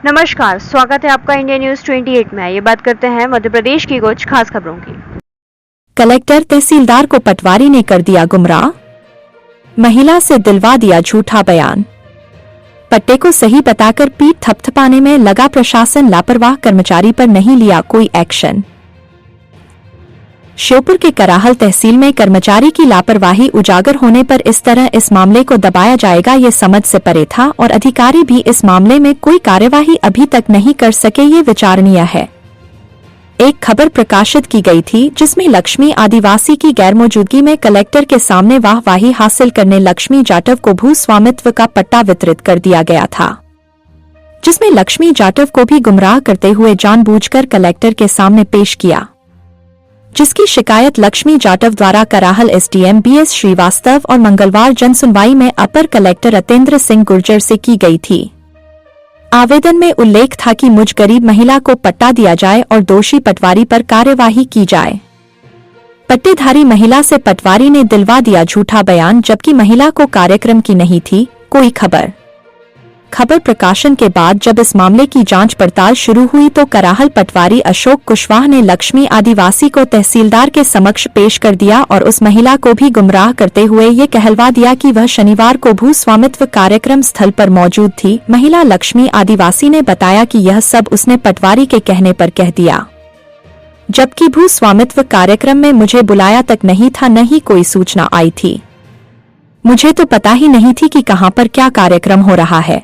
नमस्कार, स्वागत है आपका इंडिया न्यूज 28 में। ये बात करते हैं मध्य प्रदेश की कुछ खास खबरों की। कलेक्टर तहसीलदार को पटवारी ने कर दिया गुमराह, महिला से दिलवा दिया झूठा बयान। पट्टे को सही बताकर पीठ थपथपाने में लगा प्रशासन, लापरवाह कर्मचारी पर नहीं लिया कोई एक्शन। श्योपुर के कराहल तहसील में कर्मचारी की लापरवाही उजागर होने पर इस तरह इस मामले को दबाया जाएगा ये समझ से परे था और अधिकारी भी इस मामले में कोई कार्यवाही अभी तक नहीं कर सके, ये विचारणीय है। एक खबर प्रकाशित की गई थी जिसमें लक्ष्मी आदिवासी की गैरमौजूदगी में कलेक्टर के सामने वाहवाही हासिल करने लक्ष्मी जाटव को भू स्वामित्व का पट्टा वितरित कर दिया गया था, जिसमें लक्ष्मी जाटव को भी गुमराह करते हुए जानबूझकर कलेक्टर के सामने पेश किया, जिसकी शिकायत लक्ष्मी जाटव द्वारा कराहल एसडीएम बीएस श्रीवास्तव और मंगलवार जनसुनवाई में अपर कलेक्टर अतेंद्र सिंह गुर्जर से की गई थी। आवेदन में उल्लेख था कि मुझ गरीब महिला को पट्टा दिया जाए और दोषी पटवारी पर कार्यवाही की जाए। पट्टेधारी महिला से पटवारी ने दिलवा दिया झूठा बयान, जबकि महिला को कार्यक्रम की नहीं थी कोई खबर। खबर प्रकाशन के बाद जब इस मामले की जांच पड़ताल शुरू हुई तो कराहल पटवारी अशोक कुशवाहा ने लक्ष्मी आदिवासी को तहसीलदार के समक्ष पेश कर दिया और उस महिला को भी गुमराह करते हुए ये कहलवा दिया कि वह शनिवार को भू स्वामित्व कार्यक्रम स्थल पर मौजूद थी। महिला लक्ष्मी आदिवासी ने बताया कि यह सब उसने पटवारी के कहने पर कह दिया, जबकि भू स्वामित्व कार्यक्रम में मुझे बुलाया तक नहीं था, न ही कोई सूचना आई थी। मुझे तो पता ही नहीं थी कि कहां पर क्या कार्यक्रम हो रहा है।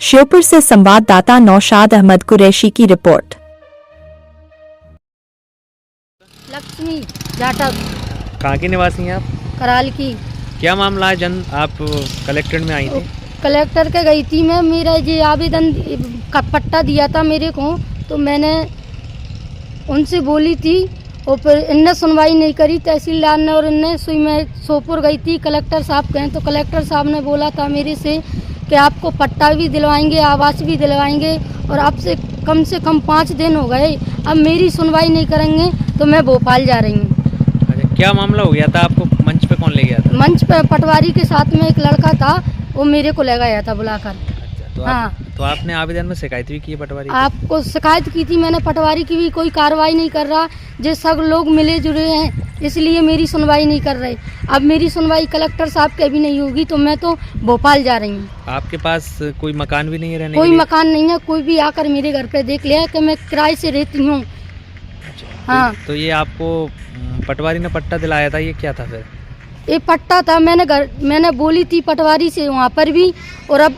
श्योपुर से संवाददाता नौशाद अहमद कुरैशी की रिपोर्ट। लक्ष्मी जाटव। कहाँ की निवासी हैं आप? कराल की। क्या मामला है? आप कलेक्टर में आई थी? कलेक्टर के गई थी मैं, मेरा ये आवेदन का पट्टा दिया था मेरे को, तो मैंने उनसे बोली थी और फिर इनने सुनवाई नहीं करी तहसीलदार ने, और इनने सुई मैं सोपुर गई थी कलेक्टर साहब कहें, तो कलेक्टर साहब ने बोला था मेरे से कि आपको पट्टा भी दिलवाएंगे, आवास भी दिलवाएंगे, और अब से कम 5 दिन हो गए, अब मेरी सुनवाई नहीं करेंगे तो मैं भोपाल जा रही हूँ। अच्छा, क्या मामला हो गया था? आपको मंच पे कौन ले गया था? मंच पे पटवारी के साथ में एक लड़का था, वो मेरे को ले गया था बुलाकर। अच्छा, तो हाँ, तो आपने आवेदन में शिकायत भी की है पटवारी? आपको शिकायत की थी मैंने, पटवारी की भी कोई कार्रवाई नहीं कर रहा। जो सब लोग मिले जुले हैं इसलिए मेरी सुनवाई नहीं कर रहे। अब मेरी सुनवाई कलेक्टर साहब के भी नहीं होगी तो मैं तो भोपाल जा रही हूँ। आपके पास कोई मकान भी नहीं है रहने कोई के लिए? मकान नहीं है, कोई भी आकर मेरे घर पे देख लिया कि मैं किराए से रहती हूँ। हाँ, तो ये आपको पटवारी ने पट्टा दिलाया था, ये क्या था फिर? ये पट्टा था, मैंने बोली थी पटवारी से वहाँ पर भी, और अब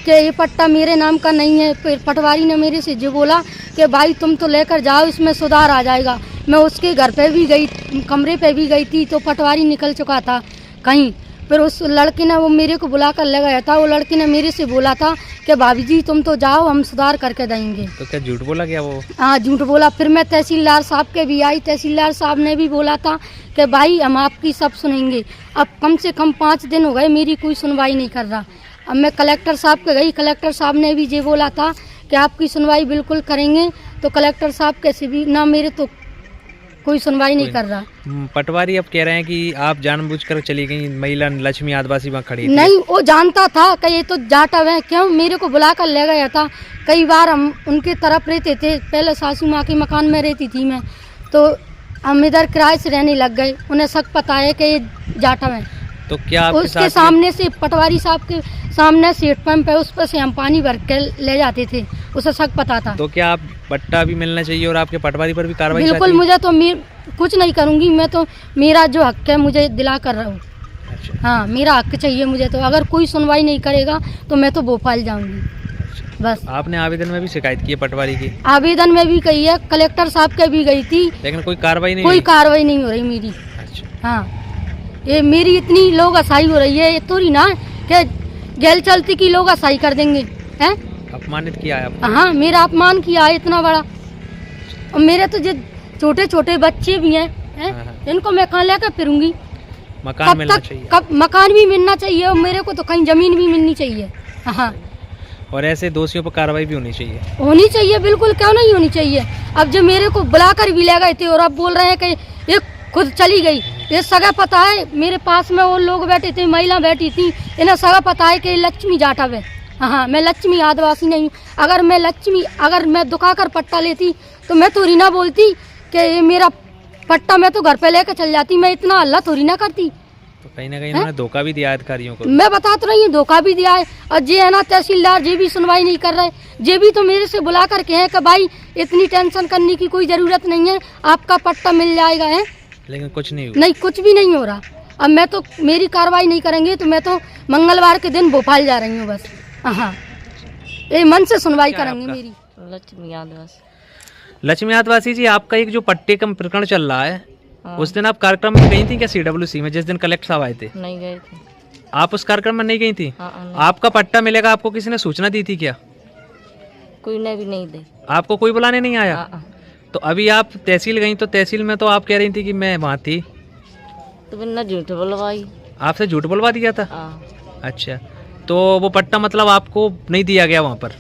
कि ये पट्टा मेरे नाम का नहीं है। फिर पटवारी ने मेरे से जो बोला कि भाई तुम तो लेकर जाओ, इसमें सुधार आ जाएगा। मैं उसके घर पे भी गई, कमरे पे भी गई थी, तो पटवारी निकल चुका था कहीं। फिर उस लड़के ने वो मेरे को बुला कर ले गया था। वो लड़के ने मेरे से बोला था कि भाभी जी तुम तो जाओ, हम सुधार करके देंगे। तो क्या झूठ बोला क्या वो? हाँ, झूठ बोला। फिर मैं तहसीलदार साहब के भी आई, तहसीलदार साहब ने भी बोला था कि भाई हम आपकी सब सुनेंगे। अब कम से कम 5 दिन हो गए, मेरी कोई सुनवाई नहीं कर रहा। अब मैं कलेक्टर साहब के गई, कलेक्टर साहब ने भी ये बोला था कि आपकी सुनवाई बिल्कुल करेंगे, तो कलेक्टर साहब कैसे भी ना, मेरे तो कोई सुनवाई नहीं कर रहा। पटवारी अब कह रहे हैं कि आप जानबूझकर चली गई, महिला लक्ष्मी आदिवासी वहाँ खड़ी थी। नहीं, वो जानता था कि ये तो जाटव है, क्यों मेरे को बुलाकर ले गया था। कई बार हम उनके तरफ रहते थे, पहले सासू माँ के मकान में रहती थी मैं, तो हम इधर किराए से रहने लग गए। उन्हें शक पता है कि ये जाटव है। तो क्या उसके सामने से, पटवारी साहब के सामने सीट पंप है, उस पर से हम पानी भर के ले जाते थे, उसे शक पता था। तो क्या आप पट्टा भी मिलना चाहिए और आपके पटवारी पर भी कार्रवाई? बिल्कुल, मुझे तो कुछ नहीं करूँगी मैं, तो मेरा जो हक है मुझे दिला कर रहा हूँ। अच्छा। हाँ, मेरा हक चाहिए मुझे, तो अगर कोई सुनवाई नहीं करेगा तो मैं तो भोपाल जाऊँगी। बस। आपने आवेदन में भी शिकायत की है पटवारी की? आवेदन में भी कही है, कलेक्टर साहब के भी गई थी, लेकिन कोई कार्रवाई नहीं? कोई कार्रवाई नहीं हो रही मेरी। अच्छा। हाँ, ये मेरी इतनी लोग असाई हो रही है, ये थोड़ी ना कि गैल चलती की लोग असाई कर देंगे हैं। अपमानित किया है आपको? हाँ, मेरा अपमान किया है इतना बड़ा, और मेरे तो जो छोटे छोटे बच्चे भी हैं इनको मैं कहाँ लेकर फिरूंगी? मकान मिलना चाहिए। कब मकान भी मिलना चाहिए, और मेरे को तो कहीं जमीन भी मिलनी चाहिए। हाँ, और ऐसे दोषियों पर कार्रवाई भी होनी चाहिए बिल्कुल, क्यों नहीं होनी चाहिए। अब जो मेरे को बुलाकर भी ले गए थे और अब बोल रहे हैं कि ये खुद चली गई, ये सगा पता है। मेरे पास में वो लोग बैठे थे, महिला बैठी थी, इन्हें सगा पता है कि लक्ष्मी जाटव है। हाँ, मैं लक्ष्मी आदिवासी नहीं हूँ। अगर मैं दुखा कर पट्टा लेती तो मैं थोड़ी ना बोलती कि ये मेरा पट्टा, मैं तो घर पे लेकर चल जाती, मैं इतना हल्ला थोड़ी ना करती। तो कहीं ना कहीं उन्होंने धोखा भी दिया अधिकारियों को। मैं बता तो रही हूँ, धोखा भी दिया है। और जे है ना तहसीलदार, जे भी सुनवाई नहीं कर रहे, जे भी तो मेरे से बुला कर के हैं कि भाई इतनी टेंशन करने की कोई ज़रूरत नहीं है, आपका पट्टा मिल जाएगा है। लेकिन कुछ नहीं हुआ। नहीं, कुछ भी नहीं हो रहा। अब मैं तो, मेरी कार्रवाई नहीं करेंगे तो मैं तो मंगलवार के दिन भोपाल जा रही हूँ बस। हाँ, ये मन से सुनवाई करेंगे मेरी। लक्ष्मी आदिवासी। लक्ष्मी आदिवासी जी, आपका एक जो पट्टे का प्रकरण चल रहा है, उस दिन आप कार्यक्रम में गई थी क्या CWC में, जिस दिन कलेक्टर साहब आए थे? नहीं गए थे। आप उस कार्यक्रम में नहीं गई थी? नहीं। आपका पट्टा मिलेगा, आपको किसी ने सूचना दी थी क्या? कोई ने भी नहीं दी। आपको कोई बुलाने नहीं आया? तो अभी आप तहसील गई, तो तहसील में तो आप कह रही थी कि मैं वहाँ थी, तो बिना झूठ बोलवाई। आपसे झूठ बुलवा दिया था? अच्छा, तो वो पट्टा मतलब आपको नहीं दिया गया वहाँ पर?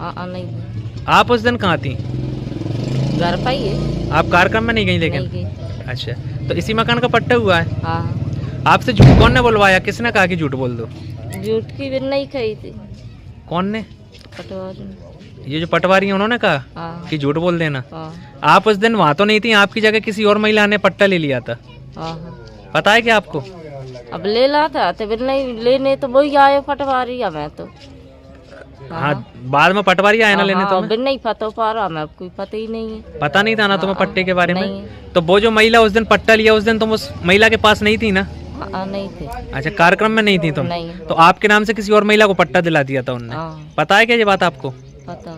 नहीं दी। आप उस दिन कहाँ थी? घर पर ही है। आप कार्यक्रम में नहीं गई लेकिन? नहीं गई। अच्छा, तो इसी मकान का पट्टा हुआ है? हाँ। आपसे झूठ कौन ने बुलवाया, किसने कहा कि झूठ बोल दो? झूठ की भी नहीं खाई थी। कौन ने? पटवारी। ये जो पटवारी है उन्होंने कहा हाँ। कि झूठ बोल देना? हाँ। आप उस दिन वहाँ तो नहीं थी, आपकी जगह किसी और महिला ने पट्टा ले लिया था, हाँ। पता है क्या आपको? अब ले ला था तो फिर नहीं लेने, तो वही आए पटवारी। हमें तो हाँ, बाद में पटवारी आए ना लेने, तो बिन नहीं पता पा रहा, हमें कोई पता ही नहीं है। पता नहीं था ना तुम्हें पट्टे के बारे में? नहीं। तो वो जो महिला उस दिन पट्टा लिया, उस दिन तुम उस महिला के पास नहीं थी ना? नहीं थे। अच्छा, कार्यक्रम में नहीं थी तुम? नहीं। तो आपके नाम से किसी और महिला को पट्टा दिला दिया था उनने? पता है क्या ये बात आपको? पता।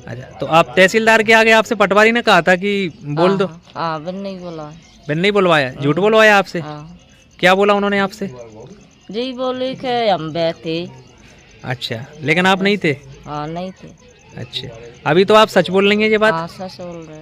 अच्छा, तो आप तहसीलदार के आगे आपसे पटवारी ने कहा था कि बोल दो? बिन नहीं बोला। बिन नहीं बुलवाया, झूठ बुलवाया आपसे? क्या बोला उन्होंने आपसे? जी बोले कि हम बैठे। अच्छा, लेकिन आप नहीं थे? नहीं थे। अच्छा, अभी तो आप सच बोल रही हैं ये बात? सच बोल रहे।